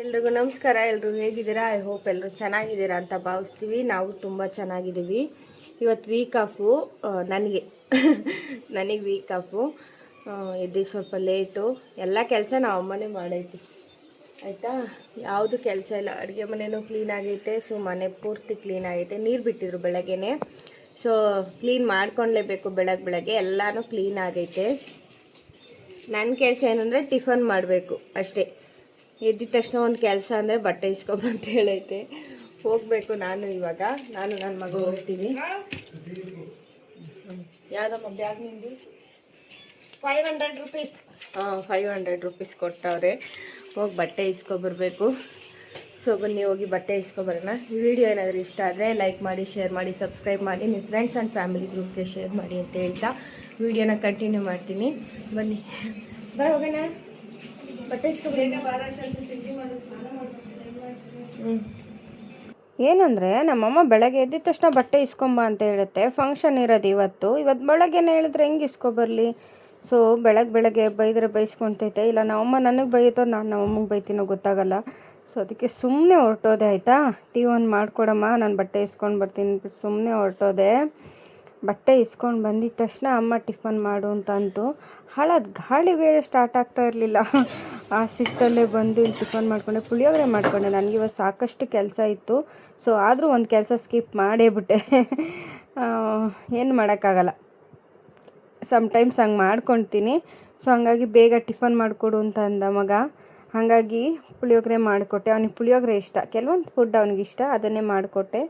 ಎಲ್ರಿಗೂ ನಮಸ್ಕಾರ. ಎಲ್ಲರೂ ಹೇಗಿದ್ದೀರಾ? ಐ ಹೋಪ್ ಎಲ್ಲರೂ ಚೆನ್ನಾಗಿದ್ದೀರಾ ಅಂತ ಭಾವಿಸ್ತೀವಿ. ನಾವು ತುಂಬ ಚೆನ್ನಾಗಿದ್ದೀವಿ. ಇವತ್ತು ವೀಕ್ ಆಫು ನನಗೆ ನನಗೆ ವೀಕ್ ಆಫು. ಎದ್ದು ಸ್ವಲ್ಪ ಲೇಟು. ಎಲ್ಲ ಕೆಲಸ ನಾವು ಅಮ್ಮನೇ ಮಾಡೈತಿ ಆಯಿತಾ. ಯಾವುದು ಕೆಲಸ ಇಲ್ಲ. ಅಡುಗೆ ಮನೆಯೂ ಕ್ಲೀನ್ ಆಗೈತೆ. ಸೊ ಮನೆ ಪೂರ್ತಿ ಕ್ಲೀನ್ ಆಗೈತೆ. ನೀರು ಬಿಟ್ಟಿದ್ರು ಬೆಳಗ್ಗೆನೆ. ಸೊ ಕ್ಲೀನ್ ಮಾಡ್ಕೊಳ್ಲೇಬೇಕು. ಬೆಳಗ್ಗೆ ಎಲ್ಲನೂ ಕ್ಲೀನ್ ಆಗೈತೆ. ನನ್ನ ಕೆಲಸ ಏನಂದರೆ ಟಿಫನ್ ಮಾಡಬೇಕು ಅಷ್ಟೇ. ಎದ್ದಿದ ತಕ್ಷಣ ಒಂದು ಕೆಲಸ ಅಂದರೆ ಬಟ್ಟೆ ಇಸ್ಕೊಬಂತ ಹೇಳೈತೆ. ಹೋಗಬೇಕು ಇವಾಗ ನಾನು ನನ್ನ ಮಗ ಹೋಗ್ತೀನಿ. ಯಾವುದಮ್ಮ ಬ್ಯಾಗ್ ನಿಂದು? 500 rupees. 500 rupees ಕೊಟ್ಟವ್ರೆ. ಹೋಗಿ ಬಟ್ಟೆ ಇಸ್ಕೊಬರ್ಬೇಕು. ಸೊ ಬನ್ನಿ ಹೋಗಿ ಬಟ್ಟೆ ಇಸ್ಕೊಬರೋಣ. ವಿಡಿಯೋ ಏನಾದರೂ ಇಷ್ಟ ಆದರೆ ಲೈಕ್ ಮಾಡಿ, ಶೇರ್ ಮಾಡಿ, ಸಬ್ಸ್ಕ್ರೈಬ್ ಮಾಡಿ, ನಿಮ್ಮ ಫ್ರೆಂಡ್ಸ್ ಆ್ಯಂಡ್ ಫ್ಯಾಮಿಲಿ ಗ್ರೂಪ್ಗೆ ಶೇರ್ ಮಾಡಿ ಅಂತ ಹೇಳ್ತಾ ವಿಡಿಯೋನ ಕಂಟಿನ್ಯೂ ಮಾಡ್ತೀನಿ. ಬನ್ನಿ ಹೋಗೋಣ. ಬಟ್ಟೆ ಏನಂದರೆ ನಮ್ಮಮ್ಮ ಬೆಳಗ್ಗೆ ಎದ್ದಿದ ತಕ್ಷಣ ಬಟ್ಟೆ ಇಸ್ಕೊಂಬ ಅಂತ ಹೇಳುತ್ತೆ. ಫಂಕ್ಷನ್ ಇರೋದು ಇವತ್ತು ಬೆಳಗ್ಗೆನೇ ಹೇಳಿದ್ರೆ ಹೆಂಗೆ ಇಸ್ಕೊಬರ್ಲಿ? ಸೊ ಬೆಳಗ್ಗೆ ಬೈದರೆ ಬೈಸ್ಕೊತೈತೆ. ಇಲ್ಲ ನಮ್ಮಮ್ಮ ನನಗೆ ಬೈತೋ ನಾನು ನಮ್ಮಮ್ಮಗೆ ಬೈತೀನೋ ಗೊತ್ತಾಗಲ್ಲ. ಸೊ ಅದಕ್ಕೆ ಸುಮ್ಮನೆ ಹೊರಟೋದೆ. ಆಯಿತಾ, ಟೀ ಒಂದು ಮಾಡಿಕೊಡಮ್ಮ, ನಾನು ಬಟ್ಟೆ ಇಸ್ಕೊಂಡು ಬರ್ತೀನಿ ಬಿಟ್ಟು ಸುಮ್ಮನೆ ಹೊರಟೋದೆ. ಬಟ್ಟೆ ಇಸ್ಕೊಂಡು ಬಂದಿದ ತಕ್ಷಣ ಅಮ್ಮ ಟಿಫನ್ ಮಾಡು ಅಂತ ಅಂತು. ಹಾಳಾದ ಗಾಳಿ ಬೇರೆ ಸ್ಟಾರ್ಟ್ ಆಗ್ತಾ ಇರಲಿಲ್ಲ. ಆ ಸಿಟ್ಟಲ್ಲೇ ಬಂದು ಟಿಫನ್ ಮಾಡಿಕೊಂಡೆ, ಪುಳಿಯೋಗರೆ ಮಾಡಿಕೊಂಡೆ. ನನಗಿವತ್ತು ಸಾಕಷ್ಟು ಕೆಲಸ ಇತ್ತು. ಸೊ ಆದರೂ ಒಂದು ಕೆಲಸ ಸ್ಕಿಪ್ ಮಾಡೇ ಬಿಟ್ಟೆ. ಏನು ಮಾಡೋಕ್ಕಾಗಲ್ಲ, ಸಮ್ಟೈಮ್ಸ್ ಹಂಗೆ ಮಾಡ್ಕೊಳ್ತೀನಿ. ಸೊ ಹಂಗಾಗಿ ಬೇಗ ಟಿಫನ್ ಮಾಡಿಕೊಡು ಅಂತ ಅಂದ ಮಗ. ಹಾಗಾಗಿ ಪುಳಿಯೋಗರೆ ಮಾಡಿಕೊಟ್ಟೆ. ಅವನಿಗೆ ಪುಳಿಯೋಗರೆ ಇಷ್ಟ. ಕೆಲವೊಂದು ಫುಡ್ ಅವನಿಗಿಷ್ಟ, ಅದನ್ನೇ ಮಾಡಿಕೊಟ್ಟೆ.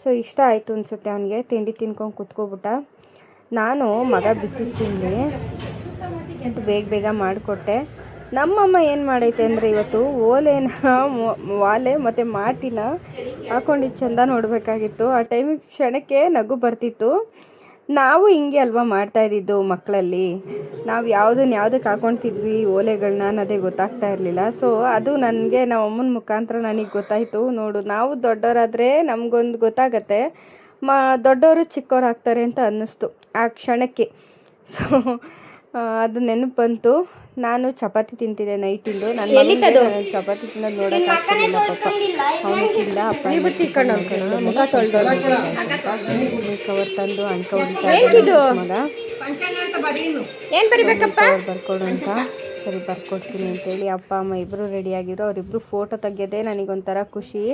ಸೊ ಇಷ್ಟ ಆಯಿತು ಅನಿಸುತ್ತೆ ಅವನಿಗೆ. ತಿಂಡಿ ತಿನ್ಕೊಂಡು ಕುತ್ಕೊಬಿಟ್ಟ. ನಾನು ಮಗ ಬಿಸಿ ತಿಂಡಿ ಬೇಗ ಮಾಡಿಕೊಟ್ಟೆ. ನಮ್ಮಮ್ಮ ಏನು ಮಾಡೈತೆ ಅಂದರೆ ಇವತ್ತು ವಾಲೆ ಮತ್ತು ಮಾಟಿನ ಹಾಕ್ಕೊಂಡಿದ್ದು ಚೆಂದ ನೋಡಬೇಕಾಗಿತ್ತು. ಆ ಟೈಮಿಗೆ ಕ್ಷಣಕ್ಕೆ ನಗು ಬರ್ತಿತ್ತು. ನಾವು ಹಿಂಗೆ ಅಲ್ವಾ ಮಾಡ್ತಾಯಿದ್ದಿದ್ದು ಮಕ್ಕಳಲ್ಲಿ. ನಾವು ಯಾವುದಕ್ಕೆ ಹಾಕ್ಕೊಳ್ತಿದ್ವಿ ಓಲೆಗಳನ್ನ ಅನ್ನೋದೇ ಗೊತ್ತಾಗ್ತಾ ಇರಲಿಲ್ಲ. ಸೊ ಅದು ನನಗೆ ನಮ್ಮ ಅಮ್ಮನ ಮುಖಾಂತರ ನನಗೆ ಗೊತ್ತಾಯಿತು. ನೋಡು, ನಾವು ದೊಡ್ಡವರಾದರೆ ನಮಗೊಂದು ಗೊತ್ತಾಗತ್ತೆ, ದೊಡ್ಡವರು ಚಿಕ್ಕವ್ರು ಆಗ್ತಾರೆ ಅಂತ ಅನ್ನಿಸ್ತು ಆ ಕ್ಷಣಕ್ಕೆ. ಸೊ ಅದು ನೆನಪು ಬಂತು. ನಾನು ಚಪಾತಿ ತಿಂತಿದ್ದೆ ನೈಟಿಂದು. ನಾನು ಚಪಾತಿ ತಿನ್ನೋದು ನೋಡೋಕ್ಕಾಗ್ತಿಲ್ಲ. ಪಾಪ ಅವನು ತಿಂದ. ಕವರ್ ತಂದು ಅಣ್ಕ ಮಗ ಏನು ಬರಿಬೇಕಪ್ಪ ಬರ್ಕೊಡು ಅಂತ. ಸರಿ ಬರ್ಕೊಡ್ತೀನಿ ಅಂತೇಳಿ ಅಪ್ಪ ಅಮ್ಮ ಇಬ್ಬರು ರೆಡಿಯಾಗಿದ್ರು. ಅವರಿಬ್ಬರು ಫೋಟೋ ತೆಗೆಯೋದೇ ನನಗೊಂಥರ ಖುಷಿ.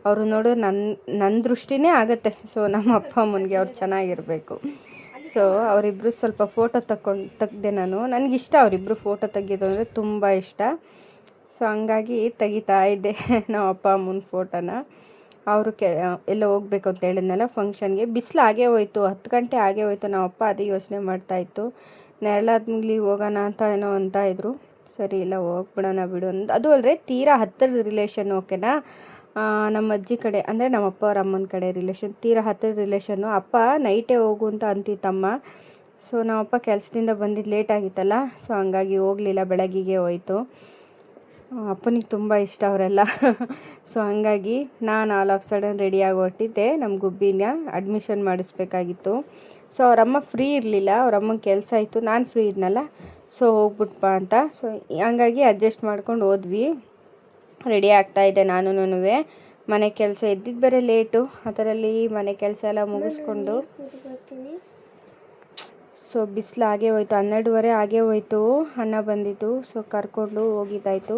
ಅವರು ನೋಡು ನನ್ನ ದೃಷ್ಟಿನೇ ಆಗುತ್ತೆ. ಸೊ ನಮ್ಮ ಅಪ್ಪ ಅಮ್ಮನಿಗೆ ಅವ್ರು ಚೆನ್ನಾಗಿರಬೇಕು. ಸೊ ಅವರಿಬ್ಬರು ಸ್ವಲ್ಪ ಫೋಟೋ ತೆಗ್ದೆ ನಾನು. ನನಗಿಷ್ಟ ಅವರಿಬ್ಬರು ಫೋಟೋ ತೆಗಿಯೋದು ಅಂದರೆ ತುಂಬ ಇಷ್ಟ. ಸೊ ಹಂಗಾಗಿ ತೆಗಿತಾ ಇದ್ದೆ ನಮ್ಮ ಅಪ್ಪ ಅಮ್ಮನ ಫೋಟೋನ. ಅವರು ಎಲ್ಲೋ ಹೋಗ್ಬೇಕು ಅಂತ ಹೇಳಿದ್ನಲ್ಲ ಫಂಕ್ಷನ್ಗೆ. ಬಿಸಿಲು ಆಗೇ ಹೋಯ್ತು, 10 ಗಂಟೆ ಆಗೇ ಹೋಯ್ತು. ನಮ್ಮ ಅಪ್ಪ ಅದೇ ಯೋಚನೆ ಮಾಡ್ತಾಯಿತ್ತು, ನೆರಳಾದ್ಮೇಲೆ ಹೋಗೋಣ ಅಂತ ಏನೋ ಅಂತ ಇದ್ರು. ಸರಿ ಇಲ್ಲ ಹೋಗ್ಬಿಡೋಣ ಬಿಡು ಅಂತ. ಅದು ಅಲ್ಲದೆ ತೀರಾ ಹತ್ತಿರದ ರಿಲೇಷನ್. ಓಕೆನಾ, ನಮ್ಮ ಅಜ್ಜಿ ಕಡೆ ಅಂದರೆ ನಮ್ಮ ಅಪ್ಪ ಅವ್ರ ಅಮ್ಮನ ಕಡೆ ರಿಲೇಷನ್, ತೀರಾ ಹತ್ತಿರದ ರಿಲೇಷನ್ನು. ಅಪ್ಪ ನೈಟೇ ಹೋಗು ಅಂತ ಅಂತಿತ್ತಮ್ಮ. ಸೊ ನಮ್ಮಪ್ಪ ಕೆಲಸದಿಂದ ಬಂದಿದ್ದು ಲೇಟ್ ಆಗಿತ್ತಲ್ಲ. ಸೊ ಹಂಗಾಗಿ ಹೋಗಲಿಲ್ಲ, ಬೆಳಗ್ಗೆಗೆ ಹೋಯಿತು. ಅಪ್ಪನಿಗೆ ತುಂಬ ಇಷ್ಟ ಅವರೆಲ್ಲ. ಸೊ ಹಂಗಾಗಿ ನಾನು ಆಲ್ ಆಫ್ ಸಡನ್ ರೆಡಿಯಾಗಿ ಹೊರಟಿದ್ದೆ. ನಮ್ಮ ಗುಬ್ಬಿನ ಅಡ್ಮಿಷನ್ ಮಾಡಿಸ್ಬೇಕಾಗಿತ್ತು. ಸೊ ಅವರಮ್ಮ ಫ್ರೀ ಇರಲಿಲ್ಲ, ಅವರಮ್ಮನ ಕೆಲಸ ಇತ್ತು. ನಾನು ಫ್ರೀ ಇದ್ನಲ್ಲ, ಸೊ ಹೋಗ್ಬಿಟ್ಪ ಅಂತ. ಸೊ ಹಂಗಾಗಿ ಅಡ್ಜಸ್ಟ್ ಮಾಡ್ಕೊಂಡು ಹೋದ್ವಿ. ರೆಡಿ ಆಗ್ತಾಯಿದ್ದೆ ನಾನು. ಮನೆ ಕೆಲಸ ಎದ್ದಿದ್ದು ಬೇರೆ ಲೇಟು. ಅದರಲ್ಲಿ ಮನೆ ಕೆಲಸ ಎಲ್ಲ ಮುಗಿಸ್ಕೊಂಡು ಸೊ ಬಿಸಿಲು ಆಗೇ ಹೋಯ್ತು. 12:30 ಆಗೇ ಹೋಯ್ತು. ಅಣ್ಣ ಬಂದಿತ್ತು. ಸೊ ಕರ್ಕೊಂಡು ಹೋಗಿದ್ದಾಯಿತು.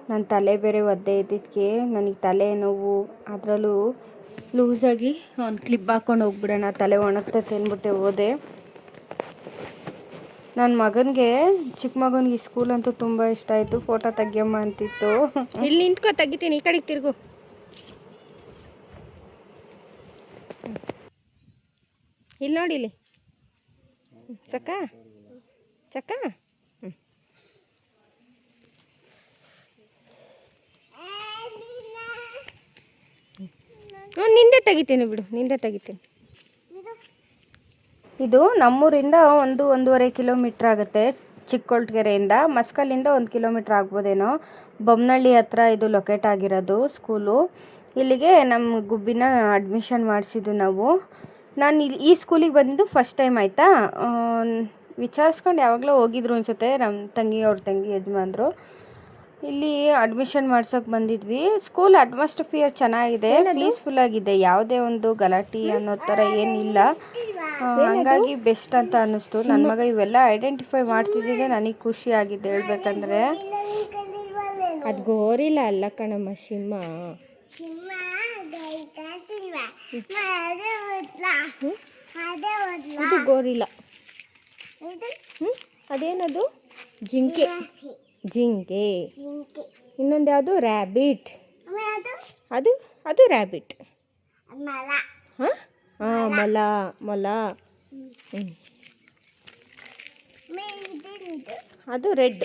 ನನ್ನ ತಲೆ ಬೇರೆ ಒದ್ದೆ ಇದ್ದಿದ್ದಕ್ಕೆ ನನಗೆ ತಲೆ ನೋವು. ಅದರಲ್ಲೂ ಲೂಸಾಗಿ ಒಂದು ಕ್ಲಿಪ್ ಹಾಕ್ಕೊಂಡು ಹೋಗ್ಬಿಡೋಣ, ತಲೆ ಒಣಗ್ತೈತೆ ಅಂದ್ಬಿಟ್ಟೆ ಹೋದೆ. ನನ್ನ ಮಗನಿಗೆ, ಚಿಕ್ಕ ಮಗನಿಗೆ ಸ್ಕೂಲ್ ಅಂತೂ ತುಂಬ ಇಷ್ಟ ಆಯಿತು. ಫೋಟೋ ತೆಗಿಯಮ್ಮ ಅಂತಿತ್ತು. ಇಲ್ಲಿ ನಿಂತ್ಕೊ, ತೆಗಿತೀನಿ. ಈ ಕಡೆಗೆ ತಿರುಗು. ಇಲ್ಲಿ ನೋಡಿ, ಇಲ್ಲಿ ಚಕ್ಕ ನಿಂದೆ ತೆಗಿತೀನಿ ಬಿಡು, ನಿಂದೆ ತೆಗಿತೀನಿ. ಇದು ನಮ್ಮೂರಿಂದ 1-1.5 ಕಿಲೋಮೀಟ್ರ್ ಆಗುತ್ತೆ. ಚಿಕ್ಕೊಳ್ಗೆರೆಯಿಂದ. ಮಸ್ಕಲ್ಲಿಂದ 1 ಕಿಲೋಮೀಟ್ರ್ ಆಗ್ಬೋದೇನೋ. ಬೊಮ್ಮನಹಳ್ಳಿ ಹತ್ರ ಇದು ಲೊಕೇಟ್ ಆಗಿರೋದು ಸ್ಕೂಲು. ಇಲ್ಲಿಗೆ ನಮ್ಮ ಗುಬ್ಬಿನ ಅಡ್ಮಿಷನ್ ಮಾಡಿಸಿದ್ದು ನಾವು. ನಾನು ಈ ಸ್ಕೂಲಿಗೆ ಬಂದಿದ್ದು ಫಸ್ಟ್ ಟೈಮ್ ಆಯಿತಾ. ವಿಚಾರಿಸ್ಕೊಂಡು ಯಾವಾಗಲೂ ಹೋಗಿದ್ರು ಅನ್ಸುತ್ತೆ, ನಮ್ಮ ಅವ್ರ ತಂಗಿ ಯಜಮಾನ್ರು. ಇಲ್ಲಿ ಅಡ್ಮಿಷನ್ ಮಾಡ್ಸೋಕೆ ಬಂದಿದ್ವಿ. ಸ್ಕೂಲ್ ಅಟ್ಮಾಸ್ಫಿಯರ್ ಚೆನ್ನಾಗಿದೆ, ಪೀಸ್ಫುಲ್ ಆಗಿದೆ, ಯಾವುದೇ ಒಂದು ಗಲಾಟೆ ಅನ್ನೋ ಥರ ಏನಿಲ್ಲ. ಹಂಗಾಗಿ ಬೆಸ್ಟ್ ಅಂತ ಅನ್ನಿಸ್ತು. ನನ್ನ ಮಗ ಇವೆಲ್ಲ ಐಡೆಂಟಿಫೈ ಮಾಡ್ತಿದ್ದಿದ್ದೆ ನನಗೆ ಖುಷಿ ಆಗಿದೆ ಹೇಳ್ಬೇಕಂದ್ರೆ. ಅದು ಗೋರಿಲ್ಲ ಅಲ್ಲ ಕಣಮ್ಮ, ಸಿಂಹ. ಇದು ಗೋರಿಲ್ಲ. ಅದೇನದು? ಜಿಂಕೆ. ಜಿಂಕೆ. ಇನ್ನೊಂದು ಯಾವುದು? ರ್ಯಾಬಿಟ್. ಅದು ಅದು ರ್ಯಾಬಿಟ್. ಹಾಂ ಹಾಂ, ಮೊಲ. ಮೊಲ. ಅದು red,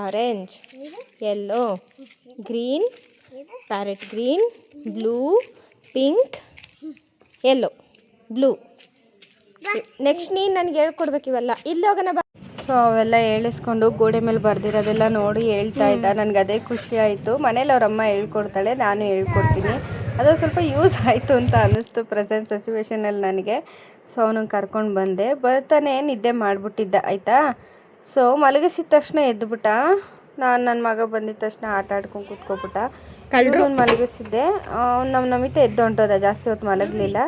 orange, yellow, green, parrot green, blue, pink, yellow, blue. Next ನೀನು ನನಗೆ ಹೇಳ್ಕೊಡ್ಬೇಕು ಇವೆಲ್ಲ. ಇಲ್ಲಿ ಹೋಗೋಣ ಬಾ. ಸೊ ಅವೆಲ್ಲ ಹೇಳಿಸ್ಕೊಂಡು ಗೋಡೆ ಮೇಲೆ ಬರ್ದಿರೋದೆಲ್ಲ ನೋಡಿ ಹೇಳ್ತಾ ಇದ್ದ. ನನಗೆ ಅದೇ ಖುಷಿ ಆಯಿತು. ಮನೇಲಿ ಅವರಮ್ಮ ಹೇಳ್ಕೊಡ್ತಾಳೆ, ನಾನು ಹೇಳ್ಕೊಡ್ತೀನಿ. ಅದು ಸ್ವಲ್ಪ ಯೂಸ್ ಆಯಿತು ಅಂತ ಅನ್ನಿಸ್ತು ಪ್ರೆಸೆಂಟ್ ಸಿಚುವೇಷನಲ್ಲಿ ನನಗೆ. ಸೊ ಅವನಿಗೆ ಕರ್ಕೊಂಡು ಬಂದೆ. ಬರ್ತಾನೆ ನಿದ್ದೆ ಮಾಡಿಬಿಟ್ಟಿದ್ದ ಆಯಿತಾ. ಸೊ ಮಲಗಿಸಿದ ತಕ್ಷಣ ಎದ್ದುಬಿಟ್ಟ. ನಾನು ನನ್ನ ಮಗ ಬಂದಿದ್ದ ತಕ್ಷಣ ಆಟ ಆಡ್ಕೊಂಡು ಕೂತ್ಕೊಬಿಟ್ಟ. ಕಳ್ಳರು ಮಲಗಿಸಿದ್ದೆ. ನಮ್ಮ ನಮಿತ ಎದ್ದು ಹೊಂಟೋದ, ಜಾಸ್ತಿ ಹೊತ್ತು ಮಲಗಲಿಲ್ಲ.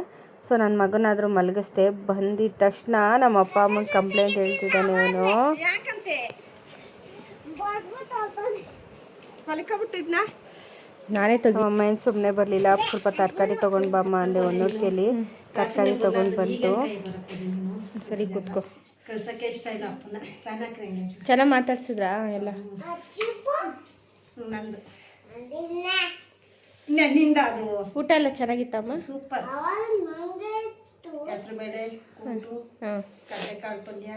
ಸೊ ನನ್ನ ಮಗನಾದರೂ ಮಲಗಿಸ್ದೆ. ಬಂದಿದ್ದ ತಕ್ಷಣ ನಮ್ಮ ಅಪ್ಪ ಅಮ್ಮನ ಕಂಪ್ಲೇಂಟ್ ಹೇಳ್ತಿದ್ದಾನೆ ಅವನು. ನಾನೇ ಅಮ್ಮ ಏನು ಸುಮ್ಮನೆ ಬರಲಿಲ್ಲ. ಸ್ವಲ್ಪ ತರಕಾರಿ ತೊಗೊಂಡು ಬಮ್ಮ ಅಂದೆ. ಒಂದೊಡ್ಕೆಲಿ ತರಕಾರಿ ತೊಗೊಂಡು ಬಂತು. ಸರಿ ಕೂತ್ಕೋ. ಚೆನ್ನಾಗಿ ಮಾತಾಡ್ಸಿದ್ರಾ ಎಲ್ಲ? ಊಟ ಎಲ್ಲ ಚೆನ್ನಾಗಿತ್ತಮ್ಮ? ಸೂಪರ್. ಹೆಸರುಬೇಳೆ, ಕೂಟು, ಕಡಲೆಕಾಳು ಪಲ್ಯ,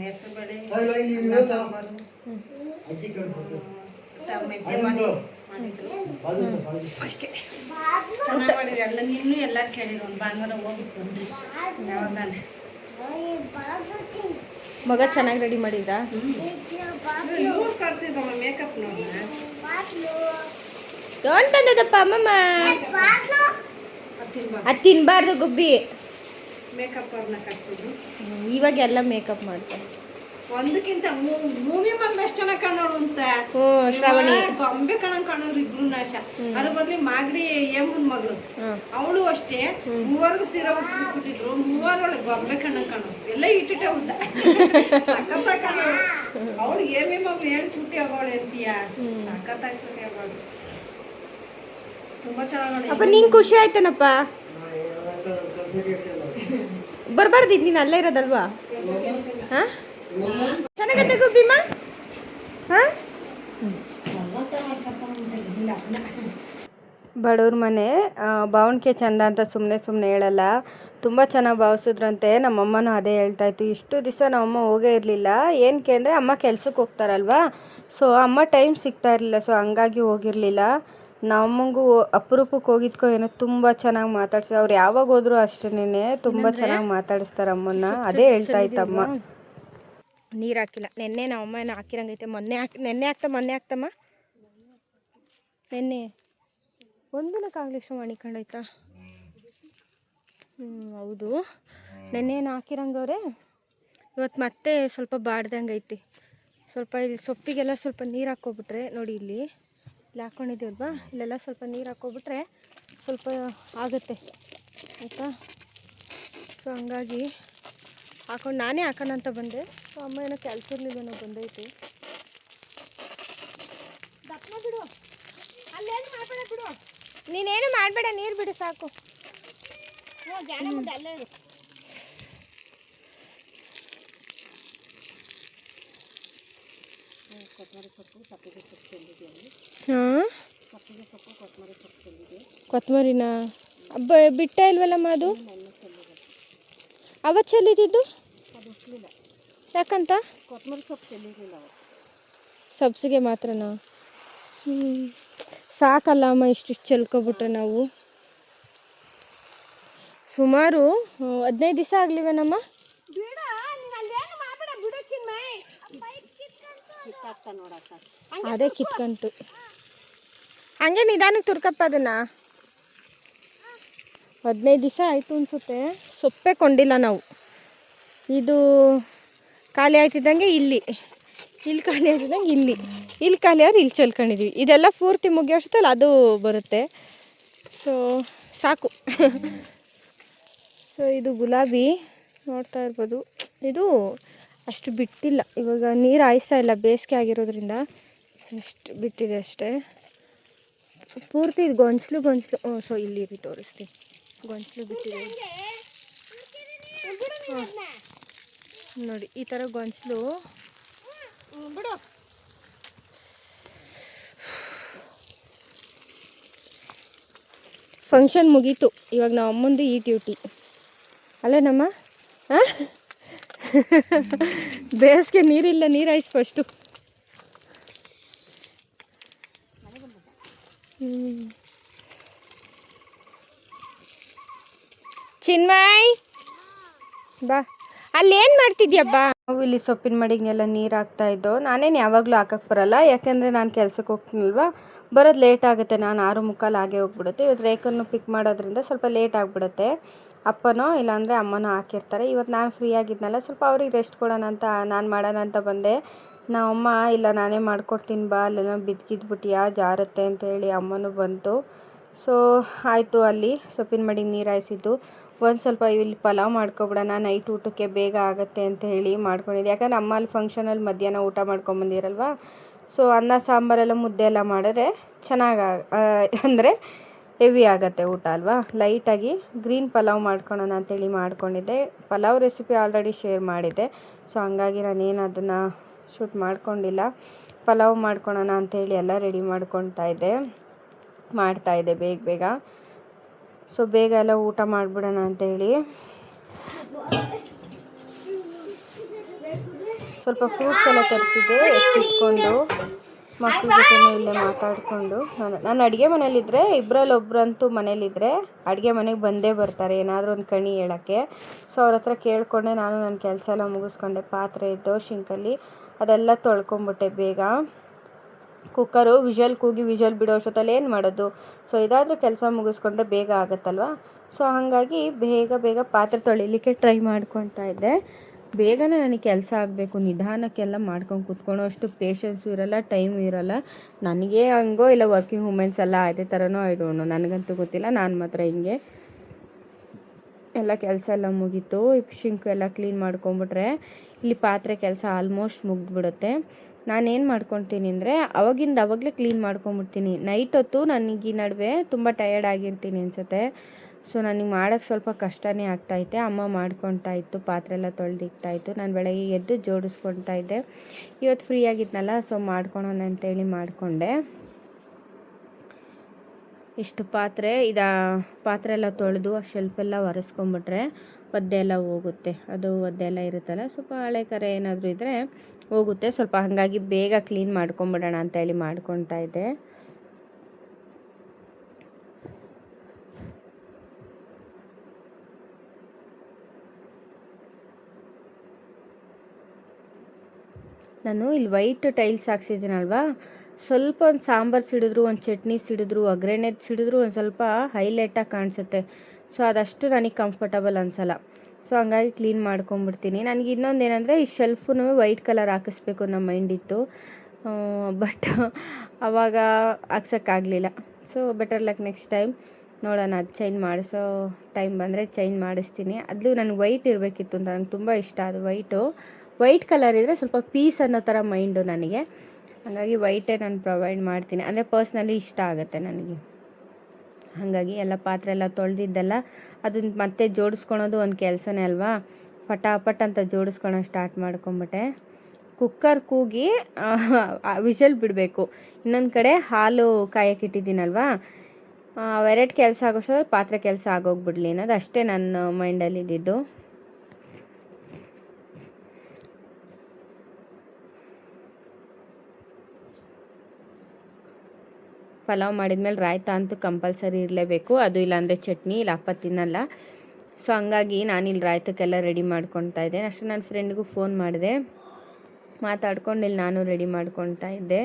ಹೆಸರುಬೇಳೆ, ಸಾಂಬಾರು, ಮೆಂತ್ಯ ಮಾಡಿದ್ರು ಅಷ್ಟೇ. ಚೆನ್ನಾಗಿ ಮಾಡಿದ್ರು ಎಲ್ಲ. ನೀನು ಎಲ್ಲ ಕೇಳಿದ್ರು. ಒಂದು ಭಾನುವಾರ ಹೋಗ್ಬಿಟ್ಟು ಬಂದ್ರಿ. ಯಾವಾಗ ಮಗ ಚೆನ್ನಾಗಿ ರೆಡಿ ಮಾಡಿದ್ರಾ? ಮೇಕಪ್ ನೋಡಪ್ಪ ಅಮ್ಮಮ್ಮ. ಅದು ತಿನ್ಬಾರ್ದು ಗುಬ್ಬಿ. ಮೇಕಪ್ ಅವ್ರನ್ನ ಕರ್ಸಿದ್ರು. ಇವಾಗ ಎಲ್ಲ ಮೇಕಪ್ ಮಾಡ್ತಾರೆ. ಒಂದಕ್ಕಿಂತ ಮೂವಿ ಮಗ್ಳು ಎಷ್ಟು ಚೆನ್ನಾಗಿ ಕಾಣೋಳು ಅಂತ. ಶ್ರಾವಣಿ ಗೊಂಬೆ ಕಾಣೋರು ಇಬ್ರು ನಾಶ. ಅದ್ರ ಬದ್ಲಿ ಮಾಗಡಿ ಏಮನ್ ಮಗಳು, ಅವಳು ಅಷ್ಟೇ. ಮೂವರ್ಗು ಸೀರೆ ಉಡ್ಸ್ಬಿಟ್ಟಿದ್ರು. ಮೂವರೊಳಗೆ ಗೊಂಬೆ ಕಾಣೋರು ಎಲ್ಲ ಇಟ್ಟಿಟ್ಟೆ ಉದ್ದ ಸಖತ್ತಾಗಿ ಕಾಣೋಳು. ಅವಳು ಏಮಿ ಮಗಳು ಏನ್ ಚುಟ್ಟಿ ಆಗೋಳೆ ಅಂತೀಯ. ಸಖತ್ತಾಗಿ ಚುಟ್ಟಿ ಆಗೋಳು. ತುಂಬಾ ಚೆನ್ನಾಗಿ. ಅಪ್ಪ ನಿಂಗೆ ಖುಷಿ ಆಯ್ತೇನಪ್ಪ? ಬರ್ಬಾರ್ದಿದ್ ನೀನು ಅಲ್ಲೇ ಇರೋದಲ್ವಾ? ಹಾಂ ಚೆನ್ನಾಗತ್ತೆ ಗುಬ್ಬಿಮ್ಮ. ಹಾಂ, ಬಡವ್ರ ಮನೆ ಬಾವಣಿಗೆ ಚಂದ ಅಂತ ಸುಮ್ಮನೆ ಹೇಳಲ್ಲ. ತುಂಬ ಚೆನ್ನಾಗಿ ಭಾವಿಸಿದ್ರಂತೆ. ನಮ್ಮಮ್ಮನೂ ಅದೇ ಹೇಳ್ತಾಯಿತ್ತು. ಇಷ್ಟು ದಿವಸ ನಮ್ಮಮ್ಮ ಹೋಗೇ ಇರಲಿಲ್ಲ. ಏನಕ್ಕೆ ಅಂದರೆ ಅಮ್ಮ ಕೆಲ್ಸಕ್ಕೆ ಹೋಗ್ತಾರಲ್ವ. ಸೊ ಅಮ್ಮ ಟೈಮ್ ಸಿಗ್ತಾ ಇರಲಿಲ್ಲ. ಸೊ ಹಂಗಾಗಿ ಹೋಗಿರಲಿಲ್ಲ. ನಮ್ಮಂಗೂ ಅಪರೂಪಕ್ಕೆ ಹೋಗಿದ್ಕೋ ಏನೋ ತುಂಬ ಚೆನ್ನಾಗಿ ಮಾತಾಡ್ಸಿದ್ರು. ಅವ್ರು ಯಾವಾಗ ಹೋದ್ರು ಅಷ್ಟೇನೆ ತುಂಬ ಚೆನ್ನಾಗಿ ಮಾತಾಡಿಸ್ತಾರೆ ಅಮ್ಮನ್ನ. ಅದೇ ಹೇಳ್ತಾ ಇತ್ತಮ್ಮ. ನೀರು ಹಾಕಿಲ್ಲ. ನೆನ್ನೆ ನಮ್ಮಮ್ಮ ಏನೋ ಹಾಕಿರಂಗೈತೆ. ನೆನ್ನೆ ಹಾಕ್ತಮ್ಮ. ನೆನ್ನೆ ಒಂದಿನಕ್ಕಾಗಲಿ ಇಷ್ಟು ಮಣಿಕೊಂಡೈತಾ? ಹೌದು, ನೆನ್ನೆ ಏನು ಹಾಕಿರಂಗವ್ರೆ. ಇವತ್ತು ಮತ್ತೆ ಸ್ವಲ್ಪ ಬಾಡ್ದಂಗೆ ಐತಿ. ಸ್ವಲ್ಪ ಇಲ್ಲಿ ಸೊಪ್ಪಿಗೆಲ್ಲ ಸ್ವಲ್ಪ ನೀರು ಹಾಕ್ಕೊಬಿಟ್ರೆ ನೋಡಿ, ಇಲ್ಲಿ ಹಾಕ್ಕೊಂಡಿದ್ದೀವಲ್ವಾ, ಇಲ್ಲೆಲ್ಲ ಸ್ವಲ್ಪ ನೀರು ಹಾಕ್ಕೊಬಿಟ್ರೆ ಸ್ವಲ್ಪ ಆಗುತ್ತೆ ಆಯಿತಾ. ಸೊ ಹಂಗಾಗಿ ಹಾಕೊಂಡು ನಾನೇ ಹಾಕೋಣ ಅಂತ ಬಂದೆ. ಸೊ ಅಮ್ಮ ಏನೋ ಕೆಲಸ ಇರಲಿಲ್ಲ, ಬಂದೈತಿ. ಬಿಡು, ಅಲ್ಲೇನು ಮಾಡಬೇಡ ಬಿಡು. ನೀನೇನು ಮಾಡಬೇಡ, ನೀರು ಬಿಡು ಸಾಕು. ಅಲ್ಲೇ ಇರು. ಕೊತ್ತಂಬರಿ ಸೊಪ್ಪು, ಸಪ್ಪಗೆ ಸೊಪ್ಪು ಚೆಲ್ಲಿದೆ. ಹಾಂ, ಸಪ್ಪಗೆ ಸೊಪ್ಪು, ಕೊತ್ತಂಬರಿ ಸೊಪ್ಪು ಚೆಲ್ಲಿದೆ. ಕೊತ್ತಂಬರಿನಾ ಬಿಟ್ಟ ಇಲ್ವಲ್ಲಮ್ಮ ಅದು? ಅವತ್ತು ಚೆಲ್ಲಿದ್ದು ಅದು ಉಸ್ಲಿಲ್ಲ. ಯಾಕಂತ? ಕೊತ್ತಂಬರಿ ಸೊಪ್ಪು ಚೆಲ್ಲಿರಲಿಲ್ಲ ಅವತ್ತು. ಸಬ್ಸಿಗೆ ಮಾತ್ರನಾ? ಸಾಕಲ್ಲ ಅಮ್ಮ, ಇಷ್ಟಿಷ್ಟು ಚೆಲ್ಕೊಬಿಟ್ರೆ ನಾವು. ಸುಮಾರು 15 ದಿವಸ ಆಗಲಿವೇನಮ್ಮ? ಅದೇ ಕಿತ್ಕಂತು. ಹಂಗೆ ನಿಧಾನಕ್ಕೆ ತುರ್ಕಪ್ಪ ಅದನ್ನ. 15 ದಿವಸ ಆಯಿತು ಅನಿಸುತ್ತೆ. ಸೊ ಸೊಪ್ಪೆ ಕೊಂಡಿಲ್ಲ ನಾವು. ಇದು ಖಾಲಿ ಆಗ್ತಿದ್ದಂಗೆ ಇಲ್ಲಿ ಖಾಲಿ ಆಗ್ತಿದ್ದಂಗೆ ಇಲ್ಲಿ ಖಾಲಿ ಆದ್ರೆ ಇಲ್ಲಿ ಚೆಲ್ಕೊಂಡಿದ್ವಿ. ಇದೆಲ್ಲ ಪೂರ್ತಿ ಮುಗಿಯೋಷ್ಟಲ್ಲಿ ಅದು ಬರುತ್ತೆ. ಸೊ ಸಾಕು. ಸೊ ಇದು ಗುಲಾಬಿ ನೋಡ್ತಾ ಇರ್ಬೋದು. ಇದು ಅಷ್ಟು ಬಿಟ್ಟಿಲ್ಲ, ಇವಾಗ ನೀರು ಹಾಯಿಸ್ತಾ ಇಲ್ಲ, ಬೇಸಿಗೆ ಆಗಿರೋದ್ರಿಂದ ಅಷ್ಟು ಬಿಟ್ಟಿದೆ ಅಷ್ಟೇ. ಪೂರ್ತಿ ಇದು ಗೊಂಚಲು. ಸೊ ಇಲ್ಲಿ ತೋರಿಸ್ತೀನಿ, ಗೊಂಚಲು ಬಿಟ್ಟಿದೆ. ನೋಡಿ ಈ ಥರ ಗೊಂಚಲು ಬಿಡು. ಫಂಕ್ಷನ್ ಮುಗೀತು, ಇವಾಗ ನಾವು ಅಮ್ಮಂದು ಈ ಡ್ಯೂಟಿ ಅಲ್ಲೇ ನಮ್ಮ ಬೇಸಿಗೆ ನೀರಿಲ್ಲ, ನೀರು ಹಾಯಿಸಿ ಫಸ್ಟು. ಚಿನ್ಮಯ್ ಬಾ, ಅಲ್ಲೇನು ಮಾಡ್ತಿದ್ಯಬ್ಬಾ? ನಾವು ಇಲ್ಲಿ ಸೊಪ್ಪಿನ ಮಡಿಗೆಲ್ಲ ನೀರು ಹಾಕ್ತಾ ಇದ್ದೋ. ನಾನೇನು ಯಾವಾಗಲೂ ಹಾಕಕ್ಕೆ ಬರಲ್ಲ, ಯಾಕೆಂದರೆ ನಾನು ಕೆಲ್ಸಕ್ಕೆ ಹೋಗ್ತೀನಲ್ವ, ಬರೋದು ಲೇಟ್ ಆಗುತ್ತೆ. ನಾನು 6:45 ಆಗೇ ಹೋಗ್ಬಿಡುತ್ತೆ. ಇವತ್ತು ರೇಖನ್ನು ಪಿಕ್ ಮಾಡೋದ್ರಿಂದ ಸ್ವಲ್ಪ ಲೇಟ್ ಆಗಿಬಿಡುತ್ತೆ. ಅಪ್ಪನೋ ಇಲ್ಲಾಂದರೆ ಅಮ್ಮನೋ ಹಾಕಿರ್ತಾರೆ. ಇವತ್ತು ನಾನು ಫ್ರೀ ಆಗಿದ್ನಲ್ಲ, ಸ್ವಲ್ಪ ಅವ್ರಿಗೆ ರೆಸ್ಟ್ ಕೊಡೋಣ ಅಂತ ನಾನು ಮಾಡೋಣ ಅಂತ ಬಂದೆ. ನಮ್ಮಮ್ಮ ಇಲ್ಲ ನಾನೇ ಮಾಡ್ಕೊಡ್ತೀನಿ ಬಾ, ಅಲ್ಲೆಲ್ಲ ಬಿದ್ದುಬಿಟ್ಟಿಯಾ ಜಾರುತ್ತೆ ಅಂತೇಳಿ ಅಮ್ಮನೂ ಬಂತು. ಸೊ ಆಯಿತು, ಅಲ್ಲಿ ಸೊಪ್ಪಿನ ಮಡಿಗೆ ನೀರು ಹಾಯಿಸಿದ್ದು. ಒಂದು ಸ್ವಲ್ಪ ಇಲ್ಲಿ ಪಲಾವ್ ಮಾಡ್ಕೊಬಿಡೋಣ, ನೈಟ್ ಊಟಕ್ಕೆ ಬೇಗ ಆಗುತ್ತೆ ಅಂತ ಹೇಳಿ ಮಾಡ್ಕೊಂಡಿದ್ದೆ. ಯಾಕಂದರೆ ಅಮ್ಮ ಅಲ್ಲಿ ಫಂಕ್ಷನಲ್ಲಿ ಮಧ್ಯಾಹ್ನ ಊಟ ಮಾಡ್ಕೊಂಬಂದಿರಲ್ವ. ಸೊ ಅನ್ನ ಸಾಂಬಾರೆಲ್ಲ ಮುದ್ದೆ ಎಲ್ಲ ಮಾಡಿದ್ರೆ ಚೆನ್ನಾಗಿ ಅಂದರೆ ಹೆವಿ ಆಗುತ್ತೆ ಊಟ ಅಲ್ವಾ. ಲೈಟಾಗಿ ಗ್ರೀನ್ ಪಲಾವ್ ಮಾಡ್ಕೊಳೋಣ ಅಂತೇಳಿ ಮಾಡ್ಕೊಂಡಿದ್ದೆ. ಪಲಾವ್ ರೆಸಿಪಿ ಆಲ್ರೆಡಿ ಶೇರ್ ಮಾಡಿದ್ದೆ. ಸೊ ಹಂಗಾಗಿ ನಾನೇನು ಅದನ್ನು ಶೂಟ್ ಮಾಡ್ಕೊಂಡಿಲ್ಲ. ಪಲಾವ್ ಮಾಡ್ಕೊಳೋಣ ಅಂತೇಳಿ ಎಲ್ಲ ರೆಡಿ ಮಾಡ್ತಾಯಿದ್ದೆ ಬೇಗ. ಸೊ ಬೇಗ ಎಲ್ಲ ಊಟ ಮಾಡಿಬಿಡೋಣ ಅಂತೇಳಿ ಸ್ವಲ್ಪ ಫ್ರೂಟ್ಸ್ ಎಲ್ಲ ತರಿಸಿದ್ದೆ. ಎತ್ತಿಟ್ಕೊಂಡು ಮಕ್ಕಳ ಜೊತೆ ಇಲ್ಲೇ ಮಾತಾಡಿಕೊಂಡು ನಾನು ಅಡುಗೆ ಮನೇಲಿದ್ದರೆ ಒಬ್ಬರಂತೂ ಮನೇಲಿದ್ದರೆ ಅಡುಗೆ ಮನೆಗೆ ಬಂದೇ ಬರ್ತಾರೆ ಏನಾದರೂ ಒಂದು ಕಣಿ ಹೇಳೋಕ್ಕೆ. ಸೊ ಅವ್ರ ಹತ್ರ ಕೇಳಿಕೊಂಡೆ ನಾನು ನನ್ನ ಕೆಲಸ ಎಲ್ಲ ಮುಗಿಸ್ಕೊಂಡೆ. ಪಾತ್ರೆ ಇದ್ದು ಶಿಂಕಲ್ಲಿ ಅದೆಲ್ಲ ತೊಳ್ಕೊಂಬಿಟ್ಟೆ ಬೇಗ. ಕುಕ್ಕರು ವಿಷಲ್ ಬಿಡೋ ಅಷ್ಟೊತ್ತಲ್ಲಿ ಏನು ಮಾಡೋದು. ಸೊ ಇದಾದರೂ ಕೆಲಸ ಮುಗಿಸ್ಕೊಂಡ್ರೆ ಬೇಗ ಆಗುತ್ತಲ್ವ. ಸೊ ಹಾಗಾಗಿ ಬೇಗ ಪಾತ್ರೆ ತೊಳಿಲಿಕ್ಕೆ ಟ್ರೈ ಮಾಡ್ಕೊತಾ ಇದ್ದೆ. ಬೇಗನೆ ನನಗೆ ಕೆಲಸ ಆಗಬೇಕು, ನಿಧಾನಕ್ಕೆಲ್ಲ ಮಾಡ್ಕೊಂಡು ಕೂತ್ಕೊಳ್ಳೋ ಅಷ್ಟು ಪೇಷನ್ಸು ಇರೋಲ್ಲ, ಟೈಮು ಇರೋಲ್ಲ. ನನಗೆ ಹಂಗೋ ಇಲ್ಲ ವರ್ಕಿಂಗ್ ವುಮೆನ್ಸ್ ಎಲ್ಲ ಅದೇ ಥರನೋ ಇಡೋಣ, ನನಗಂತೂ ಗೊತ್ತಿಲ್ಲ. ನಾನು ಮಾತ್ರ ಹಿಂಗೆ ಎಲ್ಲ ಕೆಲಸ ಎಲ್ಲ ಮುಗೀತು. ಶಿಂಕು ಎಲ್ಲ ಕ್ಲೀನ್ ಮಾಡ್ಕೊಂಬಿಟ್ರೆ ಇಲ್ಲಿ ಪಾತ್ರೆ ಕೆಲಸ ಆಲ್ಮೋಸ್ಟ್ ಮುಗಿದ್ಬಿಡುತ್ತೆ. ನಾನೇನು ಮಾಡ್ಕೊತೀನಿ ಅಂದರೆ ಅವಾಗಲೇ ಕ್ಲೀನ್ ಮಾಡ್ಕೊಂಬಿಡ್ತೀನಿ. ನೈಟ್ ಹೊತ್ತು ನನಗೆ ಈ ನಡುವೆ ತುಂಬ ಟಯರ್ಡ್ ಆಗಿರ್ತೀನಿ ಅನಿಸುತ್ತೆ. ಸೊ ನನಗೆ ಮಾಡೋಕ್ಕೆ ಸ್ವಲ್ಪ ಕಷ್ಟನೇ ಆಗ್ತಾಯಿತ್ತೆ. ಅಮ್ಮ ಮಾಡ್ಕೊತಾ ಇತ್ತು, ಪಾತ್ರೆ ಎಲ್ಲ ತೊಳೆದಿಕ್ತಾಯಿತ್ತು. ನಾನು ಬೆಳಗ್ಗೆ ಎದ್ದು ಜೋಡಿಸ್ಕೊತಾ ಇದ್ದೆ. ಇವತ್ತು ಫ್ರೀ ಆಗಿದ್ನಲ್ಲ, ಸೊ ಮಾಡ್ಕೊಳೋಣ ಅಂತೇಳಿ ಮಾಡಿಕೊಂಡೆ. ಇಷ್ಟು ಪಾತ್ರೆ ಎಲ್ಲ ತೊಳೆದು ಆ ಶೆಲ್ಫೆಲ್ಲ ಒರೆಸ್ಕೊಂಬಿಟ್ರೆ ಒದ್ದೆ ಎಲ್ಲ ಹೋಗುತ್ತೆ. ಅದು ಒದ್ದೆ ಎಲ್ಲ ಇರುತ್ತಲ್ಲ, ಸ್ವಲ್ಪ ಹಳೆ ಕರೆ ಏನಾದರೂ ಇದ್ದರೆ ಹೋಗುತ್ತೆ. ಸ್ವಲ್ಪ ಹಾಗಾಗಿ ಬೇಗ ಕ್ಲೀನ್ ಮಾಡ್ಕೊಂಬಿಡೋಣ ಅಂತೇಳಿ ಮಾಡ್ಕೊತಾ ಇದ್ದೆ. ನಾನು ಇಲ್ಲಿ ವೈಟ್ ಟೈಲ್ಸ್ ಹಾಕ್ಸಿದ್ದೀನಲ್ವಾ, ಸ್ವಲ್ಪ ಒಂದು ಸಾಂಬಾರು ಸಿಡಿದ್ರು, ಒಂದು ಚಟ್ನಿ ಸಿಡಿದ್ರು, ಒಗ್ಗರಣೆ ಸಿಡಿದ್ರು ಒಂದು ಸ್ವಲ್ಪ ಹೈಲೈಟಾಗಿ ಕಾಣಿಸುತ್ತೆ. ಸೊ ಅದಷ್ಟು ನನಗೆ ಕಂಫರ್ಟಬಲ್ ಅನಿಸಲ್ಲ. ಸೊ ಹಂಗಾಗಿ ಕ್ಲೀನ್ ಮಾಡ್ಕೊಂಬಿಡ್ತೀನಿ. ನನಗೆ ಇನ್ನೊಂದು ಏನಂದರೆ ಈ ಶೆಲ್ಫೂ ವೈಟ್ ಕಲರ್ ಹಾಕಿಸ್ಬೇಕು ನಮ್ಮ ಮೈಂಡಿತ್ತು. ಬಟ್ ಆವಾಗ ಹಾಕ್ಸೋಕ್ಕಾಗಲಿಲ್ಲ. So better luck next time ನೋಡೋಣ, ಅದು ಚೇಂಜ್ ಮಾಡಿಸೋ ಟೈಮ್ ಬಂದರೆ ಚೇಂಜ್ ಮಾಡಿಸ್ತೀನಿ. ಅದು ನನಗೆ ವೈಟ್ ಇರಬೇಕಿತ್ತು ಅಂತ ನನಗೆ ತುಂಬ ಇಷ್ಟ. ಅದು ವೈಟ್ ಕಲರ್ ಇದ್ದರೆ ಸ್ವಲ್ಪ ಪೀಸ್ ಅನ್ನೋ ಥರ ಮೈಂಡು ನನಗೆ. ಹಾಗಾಗಿ ವೈಟೇ ನಾನು ಪ್ರೊವೈಡ್ ಮಾಡ್ತೀನಿ, ಅಂದರೆ ಪರ್ಸ್ನಲಿ ಇಷ್ಟ ಆಗುತ್ತೆ ನನಗೆ. ಹಾಗಾಗಿ ಎಲ್ಲ ಪಾತ್ರೆ ಎಲ್ಲ ತೊಳೆದಿದ್ದೆಲ್ಲ ಅದನ್ನ ಮತ್ತೆ ಜೋಡಿಸ್ಕೊಳೋದು ಒಂದು ಕೆಲಸನೇ ಅಲ್ವಾ. ಪಟಾಪಟ್ ಅಂತ ಜೋಡಿಸ್ಕೊಳೋ ಸ್ಟಾರ್ಟ್ ಮಾಡ್ಕೊಂಬಿಟ್ಟೆ. ಕುಕ್ಕರ್ ಕೂಗಿ ವಿಷಲ್ ಬಿಡಬೇಕು. ಇನ್ನೊಂದು ಕಡೆ ಹಾಲು ಕಾಯಕ್ಕಿಟ್ಟಿದ್ದೀನಲ್ವಾ, ಅವೆರಡು ಕೆಲಸ ಆಗೋಷ್ಟರಲ್ಲಿ ಪಾತ್ರೆ ಕೆಲಸ ಆಗೋಗ್ಬಿಡ್ಲಿ ಅನ್ನೋದು ಅಷ್ಟೇ ನನ್ನ ಮೈಂಡಲ್ಲಿ ಇದ್ದಿದ್ದು. ಪಲಾವ್ ಮಾಡಿದ್ಮೇಲೆ ರಾಯ್ತ ಅಂತೂ ಕಂಪಲ್ಸರಿ ಇರಲೇಬೇಕು. ಅದು ಇಲ್ಲಾಂದರೆ ಚಟ್ನಿ, ಇಲ್ಲ ಅಪ್ಪ ತಿನ್ನಲ್ಲ. ಸೊ ಹಂಗಾಗಿ ನಾನಿಲ್ಲಿ ರಾಯ್ತಕ್ಕೆಲ್ಲ ರೆಡಿ ಮಾಡ್ಕೊತಾ ಇದ್ದೆ. ಅಷ್ಟು ನನ್ನ ಫ್ರೆಂಡ್ಗೂ ಫೋನ್ ಮಾಡಿದೆ, ಮಾತಾಡ್ಕೊಂಡು ಇಲ್ಲಿ ನಾನು ರೆಡಿ ಮಾಡ್ಕೊತಾ ಇದ್ದೆ.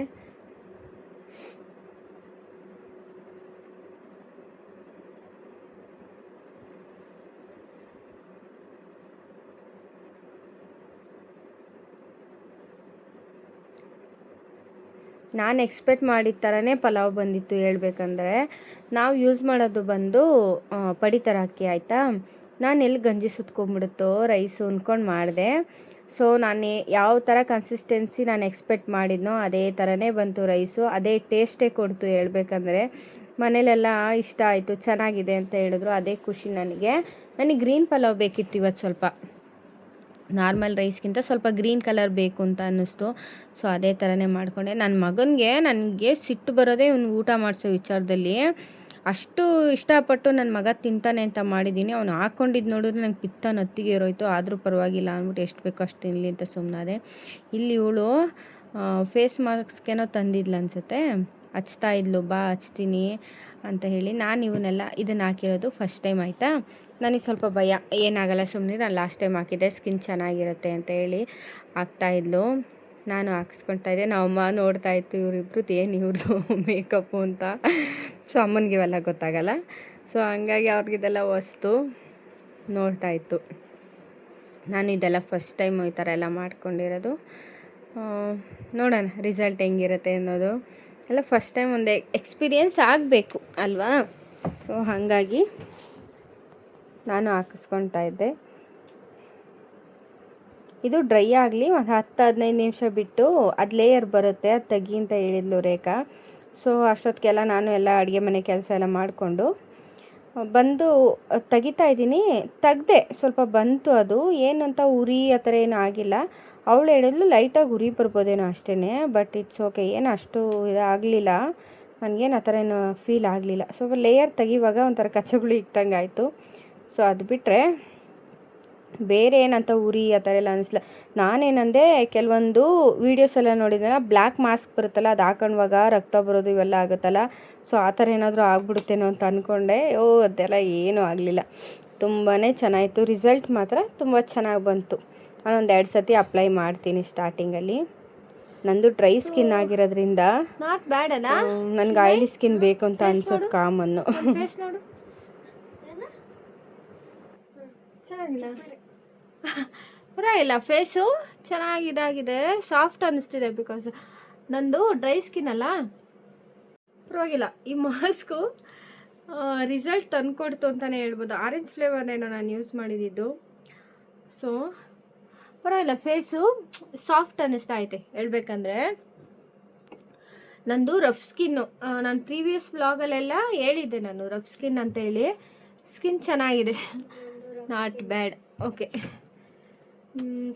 ನಾನು ಎಕ್ಸ್ಪೆಕ್ಟ್ ಮಾಡಿದ ಥರನೇ ಪಲಾವ್ ಬಂದಿತ್ತು ಹೇಳ್ಬೇಕಂದ್ರೆ. ನಾವು ಯೂಸ್ ಮಾಡೋದು ಬಂದು ಪಡಿತರ ಅಕ್ಕಿ ಆಯಿತಾ. ನಾನು ಎಲ್ಲಿ ಗಂಜಿ ಸುತ್ಕೊಂಡ್ಬಿಡುತ್ತೋ ರೈಸು ಅಂದ್ಕೊಂಡು ಮಾಡಿದೆ. ಸೊ ನಾನು ಯಾವ ಥರ ಕನ್ಸಿಸ್ಟೆನ್ಸಿ ನಾನು ಎಕ್ಸ್ಪೆಕ್ಟ್ ಮಾಡಿದ್ನೋ ಅದೇ ಥರನೇ ಬಂತು ರೈಸು. ಅದೇ ಟೇಸ್ಟೇ ಕೊಡ್ತು ಹೇಳ್ಬೇಕಂದ್ರೆ. ಮನೇಲೆಲ್ಲ ಇಷ್ಟ ಆಯಿತು, ಚೆನ್ನಾಗಿದೆ ಅಂತ ಹೇಳಿದ್ರು. ಅದೇ ಖುಷಿ ನನಗೆ. ನನಗೆ ಗ್ರೀನ್ ಪಲಾವ್ ಬೇಕಿತ್ತು ಇವತ್ತು, ಸ್ವಲ್ಪ ನಾರ್ಮಲ್ ರೈಸ್ಗಿಂತ ಸ್ವಲ್ಪ ಗ್ರೀನ್ ಕಲರ್ ಬೇಕು ಅಂತ ಅನ್ನಿಸ್ತು. ಸೊ ಅದೇ ಥರನೇ ಮಾಡಿಕೊಂಡೆ. ನನ್ನ ಮಗನಿಗೆ ನನಗೆ ಸಿಟ್ಟು ಬರೋದೇ ಇವ್ನಿಗೆ ಊಟ ಮಾಡಿಸೋ ವಿಚಾರದಲ್ಲಿ. ಅಷ್ಟು ಇಷ್ಟಪಟ್ಟು ನನ್ನ ಮಗ ತಿಂತಾನೆ ಅಂತ ಮಾಡಿದ್ದೀನಿ. ಅವ್ನು ಹಾಕ್ಕೊಂಡಿದ್ದು ನೋಡಿದ್ರೆ ನಂಗೆ ಪಿತ್ತ ನತ್ತಿಗೆ ಇರೋಯ್ತು. ಆದರೂ ಪರವಾಗಿಲ್ಲ ಅಂದ್ಬಿಟ್ಟು ಎಷ್ಟು ಬೇಕೋ ಅಷ್ಟು ತಿನ್ನಲಿ ಅಂತ ಸುಮ್ಮನಾದೆ. ಇಲ್ಲಿ ಇವಳು ಫೇಸ್ ಮಾಸ್ಕೇನೋ ತಂದಿದ್ಲು ಅನಿಸುತ್ತೆ, ಹಚ್ತಾ ಇದ್ಲು, ಬಾ ಹಚ್ತೀನಿ ಅಂತ ಹೇಳಿ. ನಾನು ಇದನ್ನು ಹಾಕಿರೋದು ಫಸ್ಟ್ ಟೈಮ್ ಆಯಿತಾ. ನನಗೆ ಸ್ವಲ್ಪ ಭಯ, ಏನಾಗಲ್ಲ ಸುಮ್ಮನೆ, ನಾನು ಲಾಸ್ಟ್ ಟೈಮ್ ಹಾಕಿದ್ದೆ ಸ್ಕಿನ್ ಚೆನ್ನಾಗಿರುತ್ತೆ ಅಂತ ಹೇಳಿ ಹಾಕ್ತಾಯಿದ್ಲು. ನಾನು ಹಾಕಿಸ್ಕೊಳ್ತಾ ಇದ್ದೆ. ನಮ್ಮಮ್ಮ ನೋಡ್ತಾ ಇತ್ತು ಇವರಿಬ್ರದ್ದು ಏನು ಇವ್ರದ್ದು ಮೇಕಪ್ಪು ಅಂತ. ಸೊ ಅಮ್ಮನಿಗೆ ಇವೆಲ್ಲ ಗೊತ್ತಾಗಲ್ಲ. ಸೊ ಹಂಗಾಗಿ ಅವ್ರಿಗಿದೆಲ್ಲ ಹೊಸ್ತು ನೋಡ್ತಾಯಿತ್ತು. ನಾನು ಇದೆಲ್ಲ ಫಸ್ಟ್ ಟೈಮ್ ಈ ಥರ ಎಲ್ಲ ಮಾಡ್ಕೊಂಡಿರೋದು. ನೋಡೋಣ ರಿಸಲ್ಟ್ ಹೆಂಗಿರುತ್ತೆ ಅನ್ನೋದು. ಎಲ್ಲ ಫಸ್ಟ್ ಟೈಮ್ ಒಂದು ಎಕ್ಸ್ಪೀರಿಯೆನ್ಸ್ ಆಗಬೇಕು ಅಲ್ವಾ. ಸೊ ಹಾಗಾಗಿ ನಾನು ಹಾಕಿಸ್ಕೊಳ್ತಾ ಇದ್ದೆ. ಇದು ಡ್ರೈ ಆಗಲಿ ಒಂದು 10-15 ನಿಮಿಷ ಬಿಟ್ಟು ಅದು ಲೇಯರ್ ಬರುತ್ತೆ, ಅದು ತೆಗಿ ಅಂತ ಹೇಳಿದ್ಲು ರೇಖಾ. ಸೊ ಅಷ್ಟೊತ್ತಿಗೆಲ್ಲ ನಾನು ಎಲ್ಲ ಅಡುಗೆ ಮನೆ ಕೆಲಸ ಎಲ್ಲ ಮಾಡಿಕೊಂಡು ಬಂದು ತೆಗಿತಾ ಇದ್ದೀನಿ. ತೆಗ್ದೆ, ಸ್ವಲ್ಪ ಬಂತು. ಅದು ಏನಂತ ಉರಿ ಆ ಥರ ಏನೂ ಆಗಿಲ್ಲ. ಅವಳು ಹೇಳಿದ್ಲು ಲೈಟಾಗಿ ಉರಿ ಬರ್ಬೋದೇನೋ ಅಷ್ಟೇ, ಬಟ್ ಇಟ್ಸ್ ಓಕೆ, ಏನು ಅಷ್ಟು ಇದಾಗಲಿಲ್ಲ ನನಗೇನು. ಆ ಥರ ಏನು ಫೀಲ್ ಆಗಲಿಲ್ಲ. ಸ್ವಲ್ಪ ಲೇಯರ್ ತೆಗಿವಾಗ ಒಂಥರ ಕಚ್ಚಗುಳಿ ಇಕ್ದಂಗೆ ಆಯಿತು. ಸೊ ಅದು ಬಿಟ್ಟರೆ ಬೇರೆ ಏನಂತ ಉರಿ ಆ ಥರ ಎಲ್ಲ ಅನ್ನಿಸ್ಲಿಲ್ಲ. ನಾನೇನಂದೆ, ಕೆಲವೊಂದು ವೀಡಿಯೋಸ್ ಎಲ್ಲ ನೋಡಿದ್ರೆ ಬ್ಲ್ಯಾಕ್ ಮಾಸ್ಕ್ ಬರುತ್ತಲ್ಲ, ಅದು ಹಾಕೊಂಡ್ವಾಗ ರಕ್ತ ಬರೋದು ಇವೆಲ್ಲ ಆಗುತ್ತಲ್ಲ. ಸೊ ಆ ಥರ ಏನಾದರೂ ಆಗ್ಬಿಡುತ್ತೇನೋ ಅಂತ ಅಂದ್ಕೊಂಡೆ. ಅದೆಲ್ಲ ಏನೂ ಆಗಲಿಲ್ಲ. ತುಂಬಾ ಚೆನ್ನಾಗಿತ್ತು. ರಿಸಲ್ಟ್ ಮಾತ್ರ ತುಂಬ ಚೆನ್ನಾಗಿ ಬಂತು. ನಾನೊಂದು 2 ಸತಿ ಅಪ್ಲೈ ಮಾಡ್ತೀನಿ ಸ್ಟಾರ್ಟಿಂಗಲ್ಲಿ. ನಂದು ಡ್ರೈ ಸ್ಕಿನ್ ಆಗಿರೋದ್ರಿಂದ ನಾಟ್ ಬ್ಯಾಡ್ ಅಲ್ಲ, ನನಗೆ ಆಯಿಲಿ ಸ್ಕಿನ್ ಬೇಕು ಅಂತ ಅನ್ಸೋದು ಕಾಮನ್ನು. ಫೇಸ್ ನೋಡು, ಚೆನ್ನಾಗಿಲ್ಲ, ಪರವಾಗಿಲ್ಲ. ಫೇಸು ಚೆನ್ನಾಗಿದಾಗಿದೆ, ಸಾಫ್ಟ್ ಅನ್ನಿಸ್ತಿದೆ. ಬಿಕಾಸ್ ನಂದು ಡ್ರೈ ಸ್ಕಿನ್ ಅಲ್ಲ, ಪರವಾಗಿಲ್ಲ. ಈ ಮಾಸ್ಕು ರಿಸಲ್ಟ್ ತಂದುಕೊಡ್ತು ಅಂತಲೇ ಹೇಳ್ಬೋದು. ಆರೆಂಜ್ ಫ್ಲೇವರ್ನೇನೋ ನಾನು ಯೂಸ್ ಮಾಡಿದ್ದು. ಸೊ ಪರವಾಗಿಲ್ಲ, ಫೇಸು ಸಾಫ್ಟ್ ಅನ್ನಿಸ್ತಾ ಐತೆ ಹೇಳ್ಬೇಕಂದ್ರೆ. ನಂದು ರಫ್ ಸ್ಕಿನ್ನು, ನಾನು ಪ್ರೀವಿಯಸ್ ವ್ಲಾಗಲ್ಲೆಲ್ಲ ಹೇಳಿದ್ದೆ ನಾನು ರಫ್ ಸ್ಕಿನ್ ಅಂತೇಳಿ. ಸ್ಕಿನ್ ಚೆನ್ನಾಗಿದೆ, ನಾಟ್ ಬ್ಯಾಡ್. ಓಕೆ,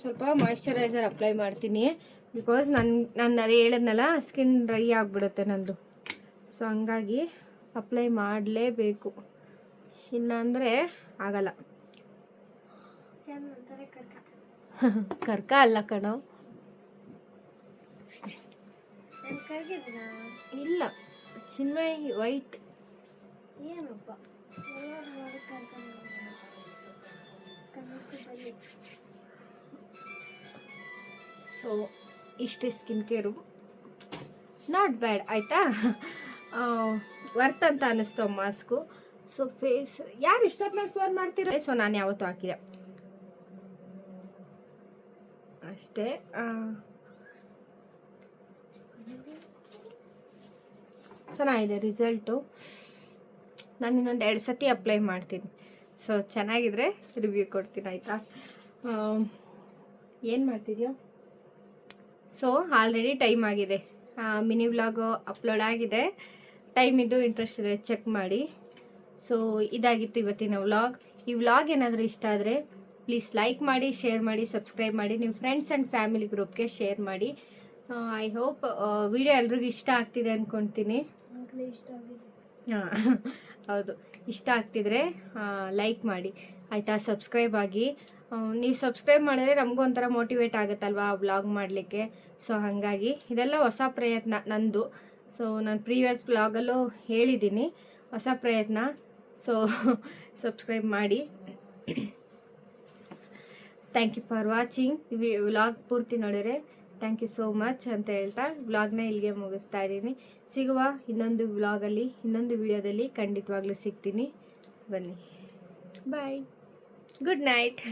ಸ್ವಲ್ಪ ಮಾಯ್ಶ್ಚರೈಸರ್ ಅಪ್ಲೈ ಮಾಡ್ತೀನಿ. ಬಿಕಾಸ್ ನಾನು ಅದೇ ಹೇಳಿದ್ನಲ್ಲ, ಸ್ಕಿನ್ ಡ್ರೈ ಆಗಿಬಿಡುತ್ತೆ ನಂದು. ಸೊ ಹಂಗಾಗಿ ಅಪ್ಲೈ ಮಾಡಲೇಬೇಕು, ಇಲ್ಲಾಂದರೆ ಆಗಲ್ಲ. ಕರ್ಕ ಅಲ್ಲ ಕಣೋ, ಇಲ್ಲ ಚಿನ್ಮೈ ವೈಟ್. ಏನಪ್ಪ ಸೊ ಇಷ್ಟೇ ಸ್ಕಿನ್ ಕೇರು, ನಾಟ್ ಬ್ಯಾಡ್ ಆಯಿತಾ. ವರ್ತ್ ಅಂತ ಅನ್ನಿಸ್ತು ಮಾಸ್ಕು. ಸೊ ಫೇಸ್ ಯಾರು ಇಷ್ಟೊತ್ತಿನಾಗ ಫೋನ್ ಮಾಡ್ತೀರ? ಸೊ ನಾನು ಯಾವತ್ತೂ ಹಾಕಿಲ್ಲ ಅಷ್ಟೇ. ಚೆನ್ನಾಗಿದೆ ರಿಸಲ್ಟು. ನಾನು ಇನ್ನೊಂದು 2 ಸತಿ ಅಪ್ಲೈ ಮಾಡ್ತೀನಿ. ಸೊ ಚೆನ್ನಾಗಿದ್ರೆ ರಿವ್ಯೂ ಕೊಡ್ತೀನಿ ಆಯಿತಾ. ಏನು ಮಾಡ್ತಿದ್ಯೋ? ಸೊ ಆಲ್ರೆಡಿ ಟೈಮ್ ಆಗಿದೆ. ಮಿನಿ ವ್ಲಾಗು ಅಪ್ಲೋಡ್ ಆಗಿದೆ. ಟೈಮ್ ಇದ್ದು ಇಂಟ್ರೆಸ್ಟ್ ಇದೆ ಚೆಕ್ ಮಾಡಿ. ಸೊ ಇದಾಗಿತ್ತು ಇವತ್ತಿನ ವ್ಲಾಗ್. ಈ ವ್ಲಾಗ್ ಏನಾದರೂ ಇಷ್ಟ ಆದರೆ ಪ್ಲೀಸ್ ಲೈಕ್ ಮಾಡಿ, ಶೇರ್ ಮಾಡಿ, ಸಬ್ಸ್ಕ್ರೈಬ್ ಮಾಡಿ. ನಿಮ್ಮ ಫ್ರೆಂಡ್ಸ್ ಆ್ಯಂಡ್ ಫ್ಯಾಮಿಲಿ ಗ್ರೂಪ್ಗೆ ಶೇರ್ ಮಾಡಿ. ಐ ಹೋಪ್ ವಿಡಿಯೋ ಎಲ್ರಿಗೂ ಇಷ್ಟ ಆಗ್ತಿದೆ ಅಂದ್ಕೊಳ್ತೀನಿ. ಹಾಂ ಹೌದು, ಇಷ್ಟ ಆಗ್ತಿದ್ರೆ ಲೈಕ್ ಮಾಡಿ ಆಯಿತಾ. ಸಬ್ಸ್ಕ್ರೈಬ್ ಆಗಿ. ನೀವು ಸಬ್ಸ್ಕ್ರೈಬ್ ಮಾಡಿದ್ರೆ ನಮಗೂ ಒಂಥರ ಮೋಟಿವೇಟ್ ಆಗುತ್ತಲ್ವಾ ವ್ಲಾಗ್ ಮಾಡಲಿಕ್ಕೆ. ಸೊ ಹಾಗಾಗಿ ಇದೆಲ್ಲ ಹೊಸ ಪ್ರಯತ್ನ ನಂದು. ಸೊ ನಾನು ಪ್ರೀವಿಯಸ್ ವ್ಲಾಗಲ್ಲೂ ಹೇಳಿದ್ದೀನಿ, ಹೊಸ ಪ್ರಯತ್ನ. ಸೊ ಸಬ್ಸ್ಕ್ರೈಬ್ ಮಾಡಿ. Thank you for watching. Vlog ಪೂರ್ತಿ ನೋಡಿದರೆ ಥ್ಯಾಂಕ್ ಯು ಸೋ ಮಚ್ ಅಂತ ಹೇಳ್ತಾ ವ್ಲಾಗ್ನ ಇಲ್ಲಿಗೆ ಮುಗಿಸ್ತಾ ಇದ್ದೀನಿ. ಸಿಗುವ ಇನ್ನೊಂದು ವ್ಲಾಗಲ್ಲಿ, ಇನ್ನೊಂದು ವಿಡಿಯೋದಲ್ಲಿ ಖಂಡಿತವಾಗ್ಲೂ ಸಿಗ್ತೀನಿ. ಬನ್ನಿ, ಬಾಯ್, ಗುಡ್ ನೈಟ್.